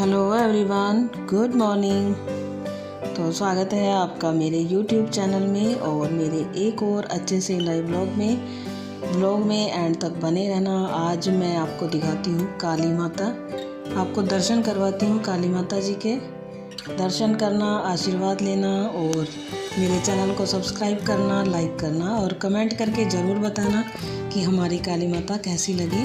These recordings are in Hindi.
Hello everyone, good morning. तो स्वागत है आपका मेरे YouTube चैनल में और मेरे एक और अच्छे से लाइव व्लॉग में एंड तक बने रहना। आज मैं आपको दिखाती हूँ काली माता, आपको दर्शन करवाती हूँ काली माता जी के। दर्शन करना, आशीर्वाद लेना और मेरे चैनल को सब्सक्राइब करना, लाइक करना और कमेंट करके ज़रूर बताना कि हमारी काली माता कैसी लगी।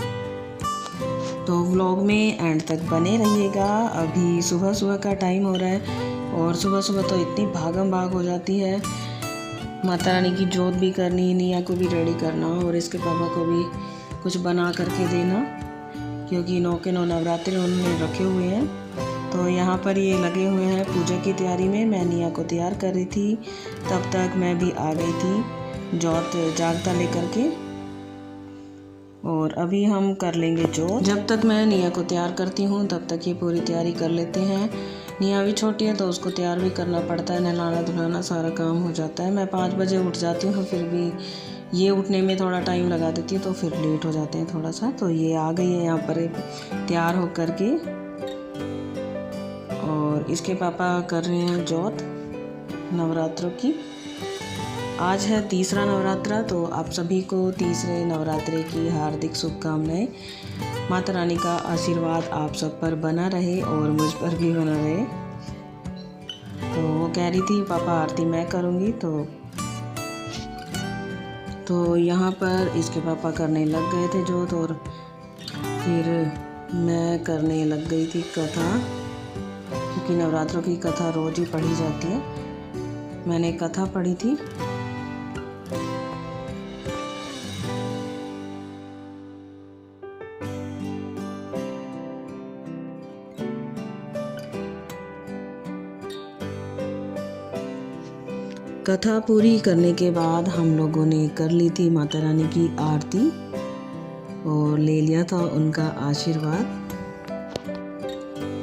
तो व्लॉग में एंड तक बने रहिएगा। अभी सुबह सुबह का टाइम हो रहा है और सुबह सुबह तो इतनी भागम भाग हो जाती है। माता रानी की जोत भी करनी, निया को भी रेडी करना और इसके पापा को भी कुछ बना करके देना, क्योंकि 9 के 9 नवरात्रि उन्होंने रखे हुए हैं। तो यहाँ पर ये लगे हुए हैं पूजा की तैयारी में। मैं निया को तैयार कर रही थी, तब तक मैं भी आ गई थी जोत जागता लेकर के। और अभी हम कर लेंगे जोत। जब तक मैं निया को तैयार करती हूँ तब तक ये पूरी तैयारी कर लेते हैं। निया भी छोटी है तो उसको तैयार भी करना पड़ता है, नहलाना धुलाना सारा काम हो जाता है। मैं 5 बजे उठ जाती हूँ, फिर भी ये उठने में थोड़ा टाइम लगा देती है तो फिर लेट हो जाते हैं थोड़ा सा। तो ये आ गई है यहाँ पर तैयार हो कर के और इसके पापा कर रहे हैं जोत नवरात्रों की। आज है तीसरा नवरात्रा, तो आप सभी को तीसरे नवरात्रे की हार्दिक शुभकामनाएं। माता रानी का आशीर्वाद आप सब पर बना रहे और मुझ पर भी बना रहे। तो वो कह रही थी पापा आरती मैं करूँगी, तो यहाँ पर इसके पापा करने लग गए थे जोत और फिर मैं करने लग गई थी कथा, क्योंकि नवरात्रों की कथा रोज़ ही पढ़ी जाती है। मैंने कथा पढ़ी थी। कथा पूरी करने के बाद हम लोगों ने कर ली थी माता रानी की आरती और ले लिया था उनका आशीर्वाद।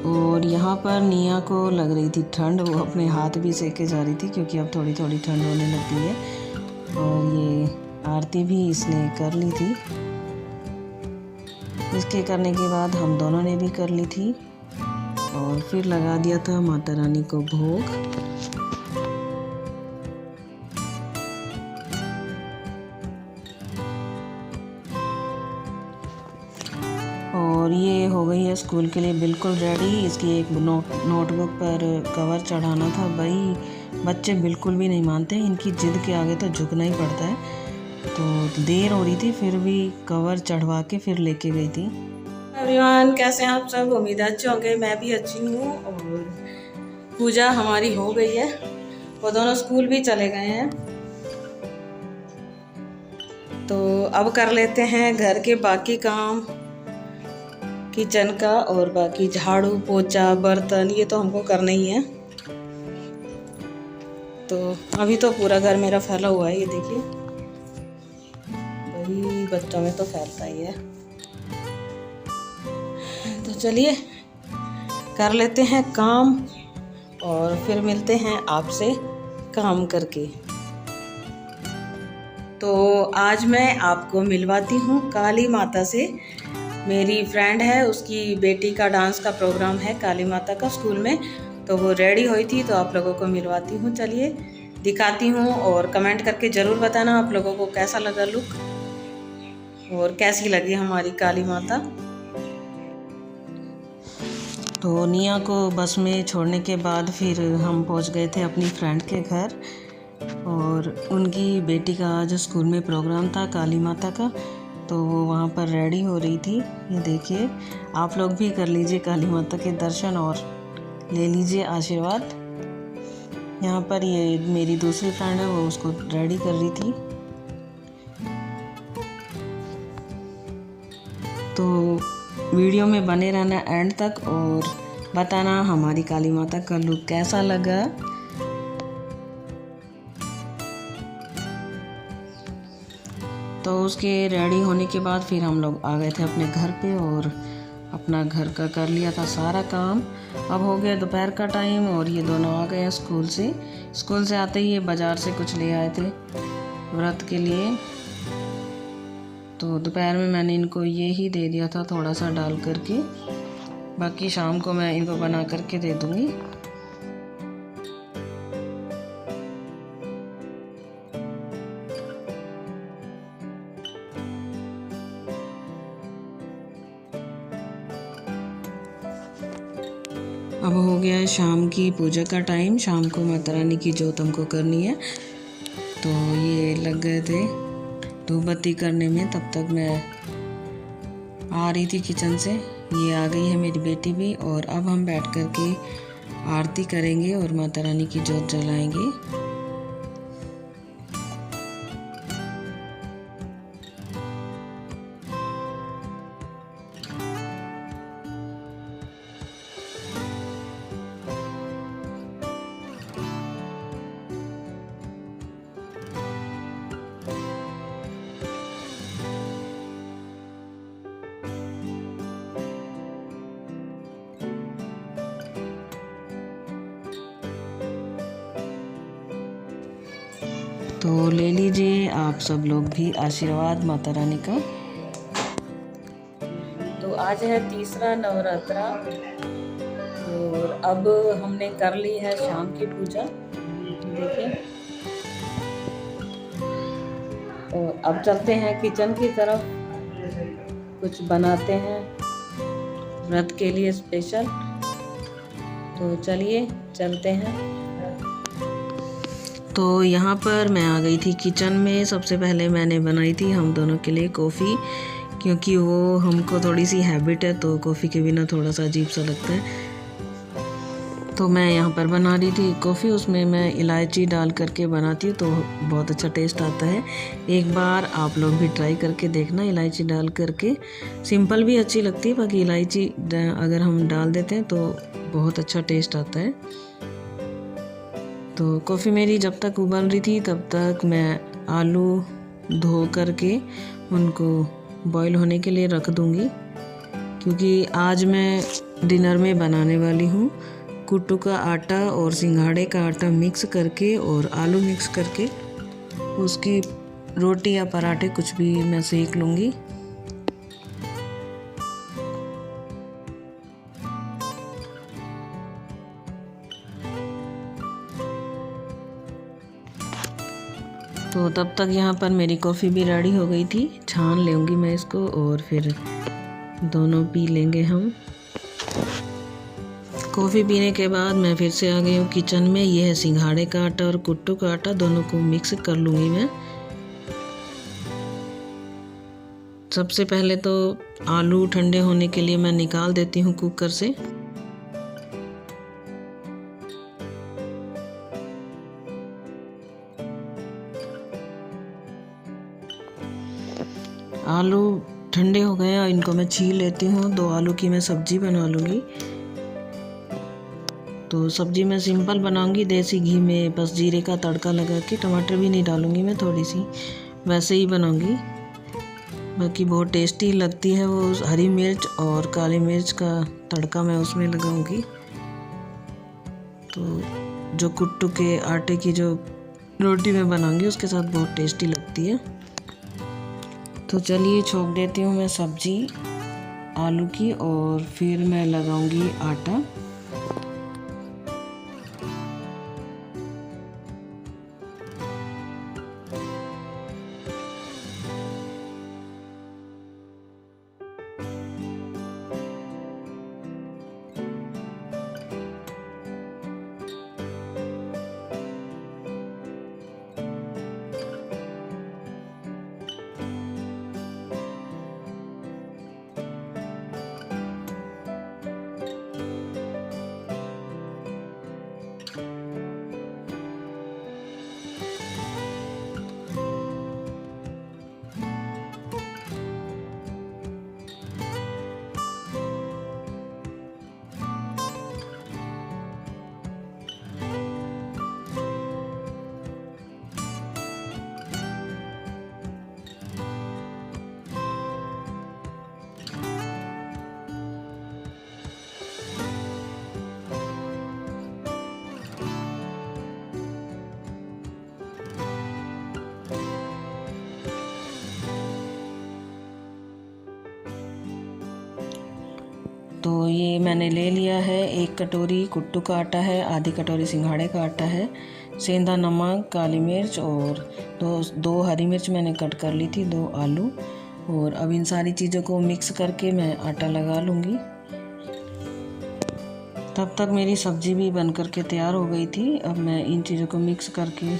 और यहाँ पर निया को लग रही थी ठंड, वो अपने हाथ भी सेके जा रही थी क्योंकि अब थोड़ी थोड़ी ठंड होने लग गई है। और ये आरती भी इसने कर ली थी। इसके करने के बाद हम दोनों ने भी कर ली थी और फिर लगा दिया था माता रानी को भोग। और ये हो गई है स्कूल के लिए बिल्कुल रेडी। इसकी एक नोटबुक पर कवर चढ़ाना था। भाई बच्चे बिल्कुल भी नहीं मानते, इनकी जिद के आगे तो झुकना ही पड़ता है। तो देर हो रही थी फिर भी कवर चढ़वा के फिर लेके गई थी। एवरीवन, कैसे हैं आप सब? उम्मीद अच्छे होंगे, मैं भी अच्छी हूँ। और पूजा हमारी हो गई है, वो दोनों स्कूल भी चले गए हैं। तो अब कर लेते हैं घर के बाकी काम, किचन का और बाकी झाड़ू पोछा बर्तन, ये तो हमको करना ही है। तो अभी तो पूरा घर मेरा फैला हुआ है, ये देखिए। वही बच्चों में तो फैलता ही है। तो चलिए कर लेते हैं काम और फिर मिलते हैं आपसे काम करके। तो आज मैं आपको मिलवाती हूँ काली माता से। मेरी फ्रेंड है, उसकी बेटी का डांस का प्रोग्राम है काली माता का स्कूल में, तो वो रेडी हुई थी, तो आप लोगों को मिलवाती हूँ। चलिए दिखाती हूँ और कमेंट करके ज़रूर बताना आप लोगों को कैसा लगा लुक और कैसी लगी हमारी काली माता। तो निया को बस में छोड़ने के बाद फिर हम पहुँच गए थे अपनी फ्रेंड के घर और उनकी बेटी का आज स्कूल में प्रोग्राम था काली माता का, तो वो वहाँ पर रेडी हो रही थी। ये देखिए, आप लोग भी कर लीजिए काली माता के दर्शन और ले लीजिए आशीर्वाद। यहाँ पर ये मेरी दूसरी फ्रेंड है, वो उसको रेडी कर रही थी। तो वीडियो में बने रहना एंड तक और बताना हमारी काली माता का लुक कैसा लगा। तो उसके रेडी होने के बाद फिर हम लोग आ गए थे अपने घर पे और अपना घर का कर लिया था सारा काम। अब हो गया दोपहर का टाइम और ये दोनों आ गए हैं स्कूल से आते ही ये बाज़ार से कुछ ले आए थे व्रत के लिए। तो दोपहर में मैंने इनको ये ही दे दिया था थोड़ा सा डाल करके। बाकी शाम को मैं इनको बना करके दे दूँगी। अब हो गया है शाम की पूजा का टाइम। शाम को माता रानी की जोत हमको करनी है, तो ये लग गए थे धूप बत्ती करने में। तब तक मैं आ रही थी किचन से। ये आ गई है मेरी बेटी भी, और अब हम बैठ कर के आरती करेंगे और माता रानी की जोत जलाएंगे। तो ले लीजिए आप सब लोग भी आशीर्वाद माता रानी का। तो आज है तीसरा नवरात्रा, और अब हमने कर ली है शाम की पूजा। देखिए, और अब चलते हैं किचन की तरफ, कुछ बनाते हैं व्रत के लिए स्पेशल। तो चलिए चलते हैं। तो यहाँ पर मैं आ गई थी किचन में। सबसे पहले मैंने बनाई थी हम दोनों के लिए कॉफ़ी, क्योंकि वो हमको थोड़ी सी हैबिट है, तो कॉफ़ी के बिना थोड़ा सा अजीब सा लगता है। तो मैं यहाँ पर बना रही थी कॉफ़ी। उसमें मैं इलायची डाल करके बनाती हूँ, तो बहुत अच्छा टेस्ट आता है। एक बार आप लोग भी ट्राई करके देखना इलायची डाल करके। सिंपल भी अच्छी लगती है, बाकी इलायची अगर हम डाल देते हैं तो बहुत अच्छा टेस्ट आता है। तो कॉफ़ी मेरी जब तक उबल रही थी, तब तक मैं आलू धो करके उनको बॉईल होने के लिए रख दूँगी, क्योंकि आज मैं डिनर में बनाने वाली हूँ कुट्टू का आटा और सिंघाड़े का आटा मिक्स करके और आलू मिक्स करके उसकी रोटी या पराठे कुछ भी मैं सेक लूँगी। तो तब तक यहाँ पर मेरी कॉफ़ी भी रेडी हो गई थी। छान लूँगी मैं इसको और फिर दोनों पी लेंगे हम। कॉफ़ी पीने के बाद मैं फिर से आ गई हूँ किचन में। यह है सिंघाड़े का आटा और कुट्टू का आटा, दोनों को मिक्स कर लूँगी मैं। सबसे पहले तो आलू ठंडे होने के लिए मैं निकाल देती हूँ कुकर से। आलू ठंडे हो गए और इनको मैं छील लेती हूँ। 2 आलू की मैं सब्जी बना लूँगी। तो सब्जी मैं सिंपल बनाऊँगी देसी घी में, बस जीरे का तड़का लगा के। टमाटर भी नहीं डालूँगी मैं, थोड़ी सी वैसे ही बनाऊँगी। बाकी बहुत टेस्टी लगती है वो। हरी मिर्च और काली मिर्च का तड़का मैं उसमें लगाऊँगी। तो जो कुट्टू के आटे की जो रोटी मैं बनाऊँगी उसके साथ बहुत टेस्टी लगती है। तो चलिए छोंक देती हूँ मैं सब्जी आलू की, और फिर मैं लगाऊंगी आटा। तो ये मैंने ले लिया है 1 कटोरी कुट्टू का आटा है, आधी कटोरी सिंघाड़े का आटा है, सेंधा नमक, काली मिर्च और दो हरी मिर्च मैंने कट कर ली थी, 2 आलू। और अब इन सारी चीज़ों को मिक्स करके मैं आटा लगा लूँगी। तब तक मेरी सब्ज़ी भी बन कर के तैयार हो गई थी। अब मैं इन चीज़ों को मिक्स करके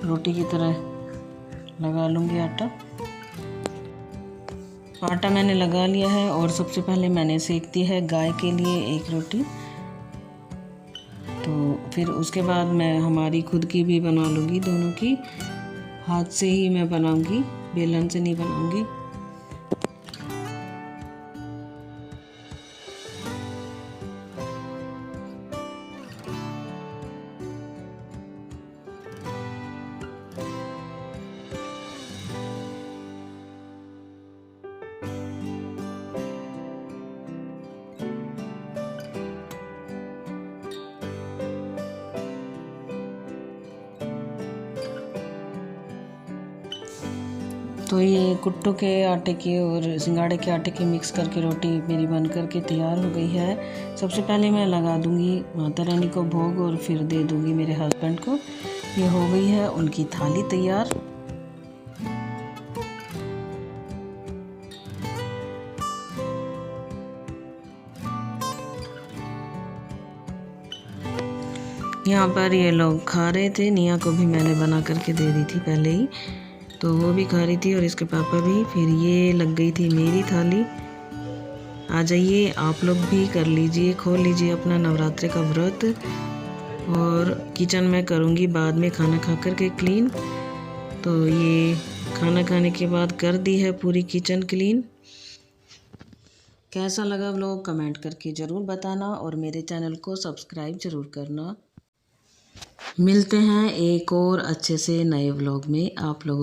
रोटी की तरह लगा लूँगी आटा। आटा मैंने लगा लिया है और सबसे पहले मैंने सेक दी है गाय के लिए 1 रोटी। तो फिर उसके बाद मैं हमारी खुद की भी बना लूँगी, दोनों की। हाथ से ही मैं बनाऊँगी, बेलन से नहीं बनाऊँगी। तो ये कुट्टू के आटे की और सिंघाड़े के आटे की मिक्स करके रोटी मेरी बन करके तैयार हो गई है। सबसे पहले मैं लगा दूंगी माता रानी को भोग और फिर दे दूंगी मेरे हस्बैंड को। ये हो गई है उनकी थाली तैयार। यहाँ पर ये लोग खा रहे थे। निया को भी मैंने बना करके दे दी थी पहले ही, तो वो भी खा रही थी और इसके पापा भी। फिर ये लग गई थी मेरी थाली। आ जाइए आप लोग भी कर लीजिए, खोल लीजिए अपना नवरात्रि का व्रत। और किचन में करूँगी बाद में खाना खा कर के क्लीन। तो ये खाना खाने के बाद कर दी है पूरी किचन क्लीन। कैसा लगा व्लॉग कमेंट करके ज़रूर बताना और मेरे चैनल को सब्सक्राइब ज़रूर करना। मिलते हैं एक और अच्छे से नए व्लॉग में आप लोगों।